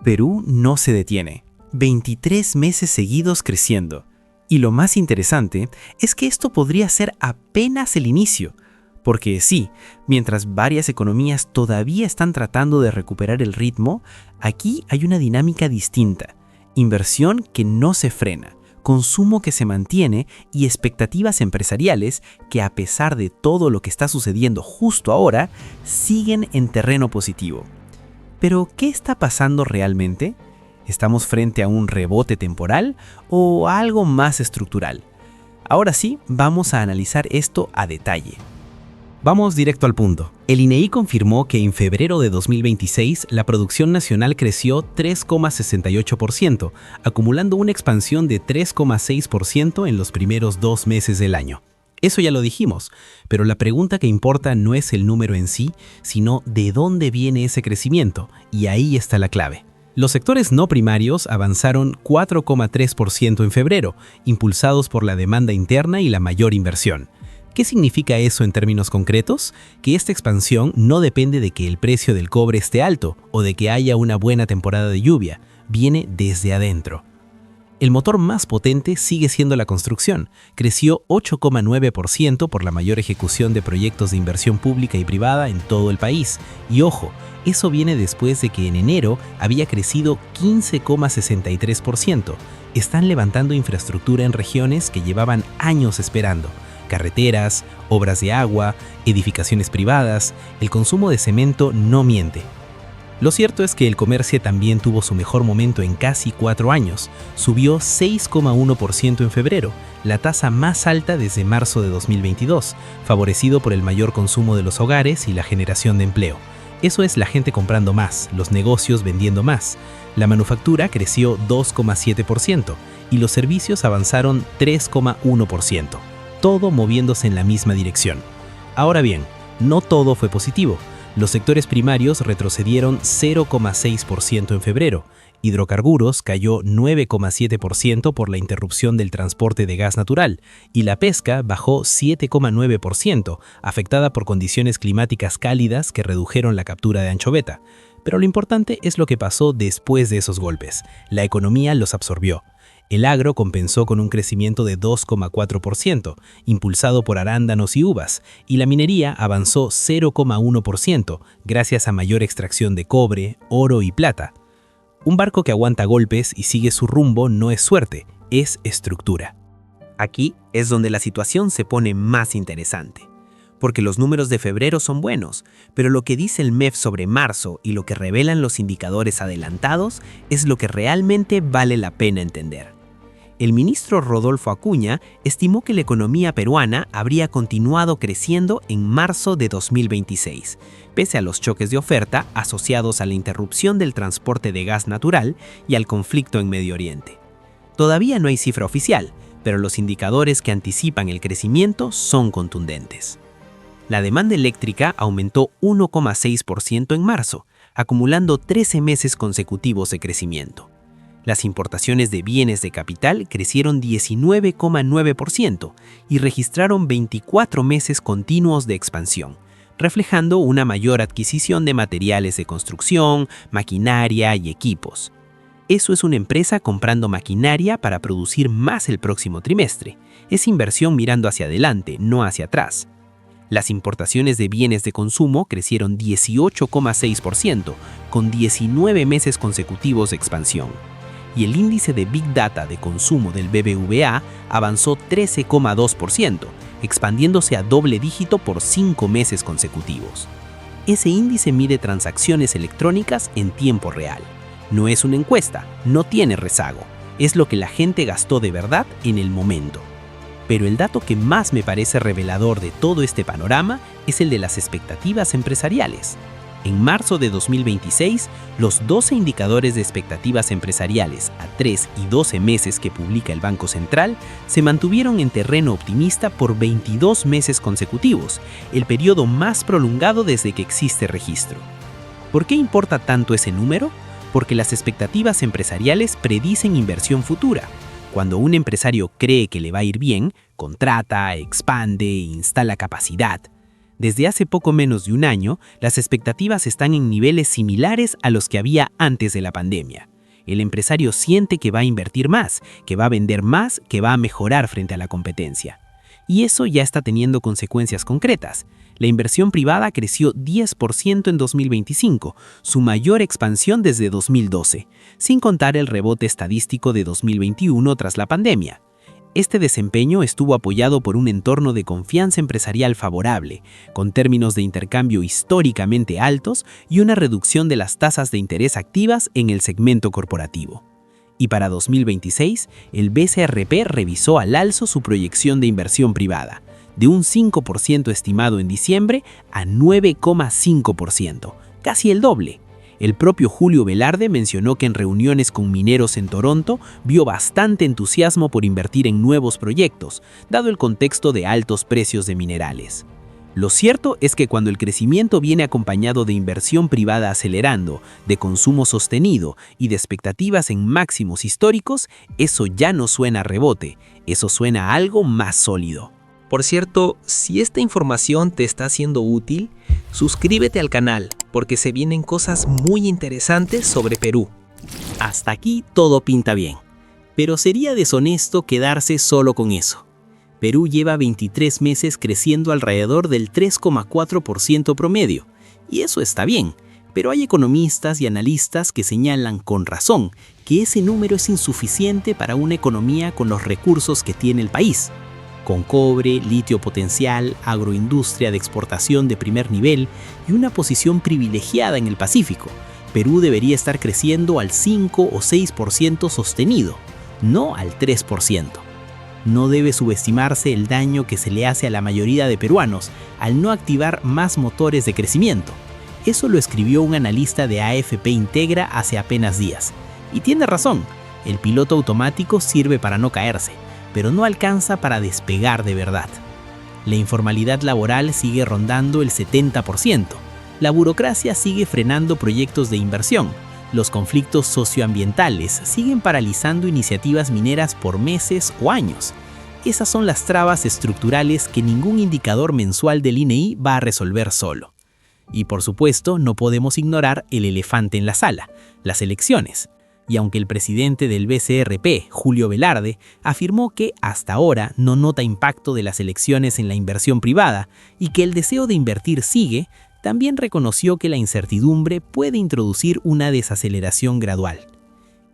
Perú no se detiene. 23 meses seguidos creciendo. Y lo más interesante es que esto podría ser apenas el inicio. Porque sí, mientras varias economías todavía están tratando de recuperar el ritmo, aquí hay una dinámica distinta. Inversión que no se frena, consumo que se mantiene y expectativas empresariales que, a pesar de todo lo que está sucediendo justo ahora, siguen en terreno positivo. Pero, ¿qué está pasando realmente? ¿Estamos frente a un rebote temporal o a algo más estructural? Ahora sí, vamos a analizar esto a detalle. Vamos directo al punto. El INEGI confirmó que en febrero de 2026 la producción nacional creció 3,68%, acumulando una expansión de 3,6% en los primeros 2 meses del año. Eso ya lo dijimos, pero la pregunta que importa no es el número en sí, sino de dónde viene ese crecimiento, y ahí está la clave. Los sectores no primarios avanzaron 4,3% en febrero, impulsados por la demanda interna y la mayor inversión. ¿Qué significa eso en términos concretos? Que esta expansión no depende de que el precio del cobre esté alto o de que haya una buena temporada de lluvia, viene desde adentro. El motor más potente sigue siendo la construcción. Creció 8,9% por la mayor ejecución de proyectos de inversión pública y privada en todo el país. Y ojo, eso viene después de que en enero había crecido 15,63%. Están levantando infraestructura en regiones que llevaban años esperando. Carreteras, obras de agua, edificaciones privadas, el consumo de cemento no miente. Lo cierto es que el comercio también tuvo su mejor momento en casi 4 años. Subió 6,1% en febrero, la tasa más alta desde marzo de 2022, favorecido por el mayor consumo de los hogares y la generación de empleo. Eso es la gente comprando más, los negocios vendiendo más. La manufactura creció 2,7% y los servicios avanzaron 3,1%. Todo moviéndose en la misma dirección. Ahora bien, no todo fue positivo. Los sectores primarios retrocedieron 0,6% en febrero. Hidrocarburos cayó 9,7% por la interrupción del transporte de gas natural y la pesca bajó 7,9%, afectada por condiciones climáticas cálidas que redujeron la captura de anchoveta. Pero lo importante es lo que pasó después de esos golpes. La economía los absorbió. El agro compensó con un crecimiento de 2,4%, impulsado por arándanos y uvas, y la minería avanzó 0,1%, gracias a mayor extracción de cobre, oro y plata. Un barco que aguanta golpes y sigue su rumbo no es suerte, es estructura. Aquí es donde la situación se pone más interesante, porque los números de febrero son buenos, pero lo que dice el MEF sobre marzo y lo que revelan los indicadores adelantados es lo que realmente vale la pena entender. El ministro Rodolfo Acuña estimó que la economía peruana habría continuado creciendo en marzo de 2026, pese a los choques de oferta asociados a la interrupción del transporte de gas natural y al conflicto en Medio Oriente. Todavía no hay cifra oficial, pero los indicadores que anticipan el crecimiento son contundentes. La demanda eléctrica aumentó 1,6% en marzo, acumulando 13 meses consecutivos de crecimiento. Las importaciones de bienes de capital crecieron 19,9% y registraron 24 meses continuos de expansión, reflejando una mayor adquisición de materiales de construcción, maquinaria y equipos. Eso es una empresa comprando maquinaria para producir más el próximo trimestre. Es inversión mirando hacia adelante, no hacia atrás. Las importaciones de bienes de consumo crecieron 18,6%, con 19 meses consecutivos de expansión. Y el índice de Big Data de consumo del BBVA avanzó 13,2%, expandiéndose a doble dígito por 5 meses consecutivos. Ese índice mide transacciones electrónicas en tiempo real. No es una encuesta, no tiene rezago, es lo que la gente gastó de verdad en el momento. Pero el dato que más me parece revelador de todo este panorama es el de las expectativas empresariales. En marzo de 2026, los 12 indicadores de expectativas empresariales a 3 y 12 meses que publica el Banco Central se mantuvieron en terreno optimista por 22 meses consecutivos, el periodo más prolongado desde que existe registro. ¿Por qué importa tanto ese número? Porque las expectativas empresariales predicen inversión futura. Cuando un empresario cree que le va a ir bien, contrata, expande e instala capacidad. Desde hace poco menos de un año, las expectativas están en niveles similares a los que había antes de la pandemia. El empresario siente que va a invertir más, que va a vender más, que va a mejorar frente a la competencia. Y eso ya está teniendo consecuencias concretas. La inversión privada creció 10% en 2025, su mayor expansión desde 2012, sin contar el rebote estadístico de 2021 tras la pandemia. Este desempeño estuvo apoyado por un entorno de confianza empresarial favorable, con términos de intercambio históricamente altos y una reducción de las tasas de interés activas en el segmento corporativo. Y para 2026, el BCRP revisó al alza su proyección de inversión privada, de un 5% estimado en diciembre a 9,5%, casi el doble. El propio Julio Velarde mencionó que en reuniones con mineros en Toronto vio bastante entusiasmo por invertir en nuevos proyectos, dado el contexto de altos precios de minerales. Lo cierto es que cuando el crecimiento viene acompañado de inversión privada acelerando, de consumo sostenido y de expectativas en máximos históricos, eso ya no suena a rebote, eso suena a algo más sólido. Por cierto, si esta información te está siendo útil, suscríbete al canal porque se vienen cosas muy interesantes sobre Perú. Hasta aquí todo pinta bien, pero sería deshonesto quedarse solo con eso. Perú lleva 23 meses creciendo alrededor del 3,4% promedio, y eso está bien, pero hay economistas y analistas que señalan con razón que ese número es insuficiente para una economía con los recursos que tiene el país. Con cobre, litio potencial, agroindustria de exportación de primer nivel y una posición privilegiada en el Pacífico, Perú debería estar creciendo al 5 o 6% sostenido, no al 3%. No debe subestimarse el daño que se le hace a la mayoría de peruanos al no activar más motores de crecimiento. Eso lo escribió un analista de AFP Integra hace apenas días. Y tiene razón, el piloto automático sirve para no caerse, pero no alcanza para despegar de verdad. La informalidad laboral sigue rondando el 70%. La burocracia sigue frenando proyectos de inversión. Los conflictos socioambientales siguen paralizando iniciativas mineras por meses o años. Esas son las trabas estructurales que ningún indicador mensual del INEI va a resolver solo. Y por supuesto, no podemos ignorar el elefante en la sala, las elecciones. Y aunque el presidente del BCRP, Julio Velarde, afirmó que hasta ahora no nota impacto de las elecciones en la inversión privada y que el deseo de invertir sigue, también reconoció que la incertidumbre puede introducir una desaceleración gradual.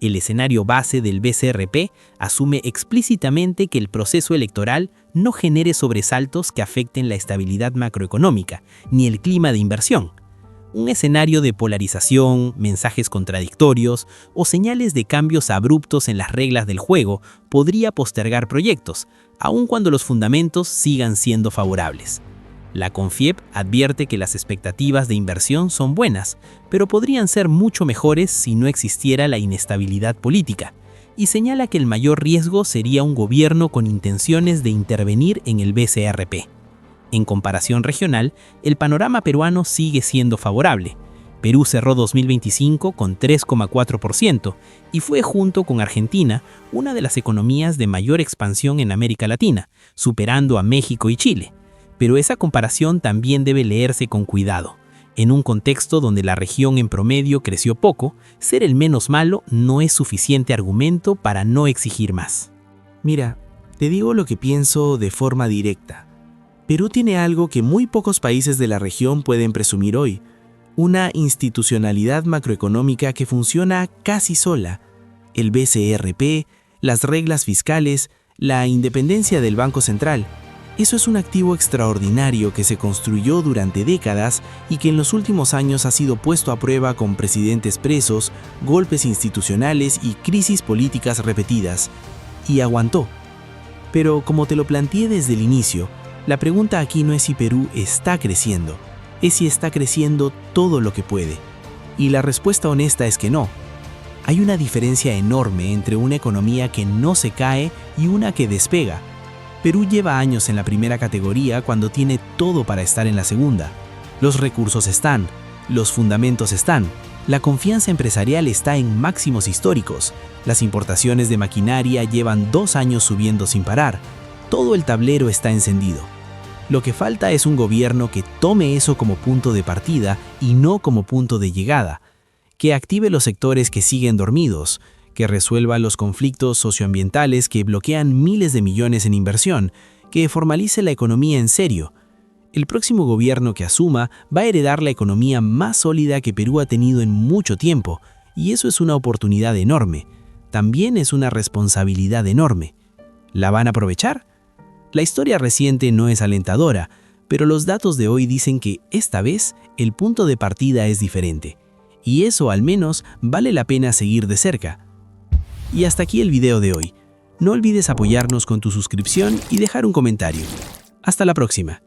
El escenario base del BCRP asume explícitamente que el proceso electoral no genere sobresaltos que afecten la estabilidad macroeconómica ni el clima de inversión. Un escenario de polarización, mensajes contradictorios o señales de cambios abruptos en las reglas del juego podría postergar proyectos, aun cuando los fundamentos sigan siendo favorables. La CONFIEP advierte que las expectativas de inversión son buenas, pero podrían ser mucho mejores si no existiera la inestabilidad política, y señala que el mayor riesgo sería un gobierno con intenciones de intervenir en el BCRP. En comparación regional, el panorama peruano sigue siendo favorable. Perú cerró 2025 con 3,4% y fue, junto con Argentina, una de las economías de mayor expansión en América Latina, superando a México y Chile. Pero esa comparación también debe leerse con cuidado. En un contexto donde la región en promedio creció poco, ser el menos malo no es suficiente argumento para no exigir más. Mira, te digo lo que pienso de forma directa. Perú tiene algo que muy pocos países de la región pueden presumir hoy, una institucionalidad macroeconómica que funciona casi sola. El BCRP, las reglas fiscales, la independencia del Banco Central. Eso es un activo extraordinario que se construyó durante décadas y que en los últimos años ha sido puesto a prueba con presidentes presos, golpes institucionales y crisis políticas repetidas. Y aguantó. Pero como te lo planteé desde el inicio, la pregunta aquí no es si Perú está creciendo, es si está creciendo todo lo que puede. Y la respuesta honesta es que no. Hay una diferencia enorme entre una economía que no se cae y una que despega. Perú lleva años en la primera categoría cuando tiene todo para estar en la segunda. Los recursos están, los fundamentos están, la confianza empresarial está en máximos históricos, las importaciones de maquinaria llevan 2 años subiendo sin parar, todo el tablero está encendido. Lo que falta es un gobierno que tome eso como punto de partida y no como punto de llegada, que active los sectores que siguen dormidos, que resuelva los conflictos socioambientales que bloquean miles de millones en inversión, que formalice la economía en serio. El próximo gobierno que asuma va a heredar la economía más sólida que Perú ha tenido en mucho tiempo, y eso es una oportunidad enorme. También es una responsabilidad enorme. ¿La van a aprovechar? La historia reciente no es alentadora, pero los datos de hoy dicen que, esta vez, el punto de partida es diferente. Y eso, al menos, vale la pena seguir de cerca. Y hasta aquí el video de hoy. No olvides apoyarnos con tu suscripción y dejar un comentario. Hasta la próxima.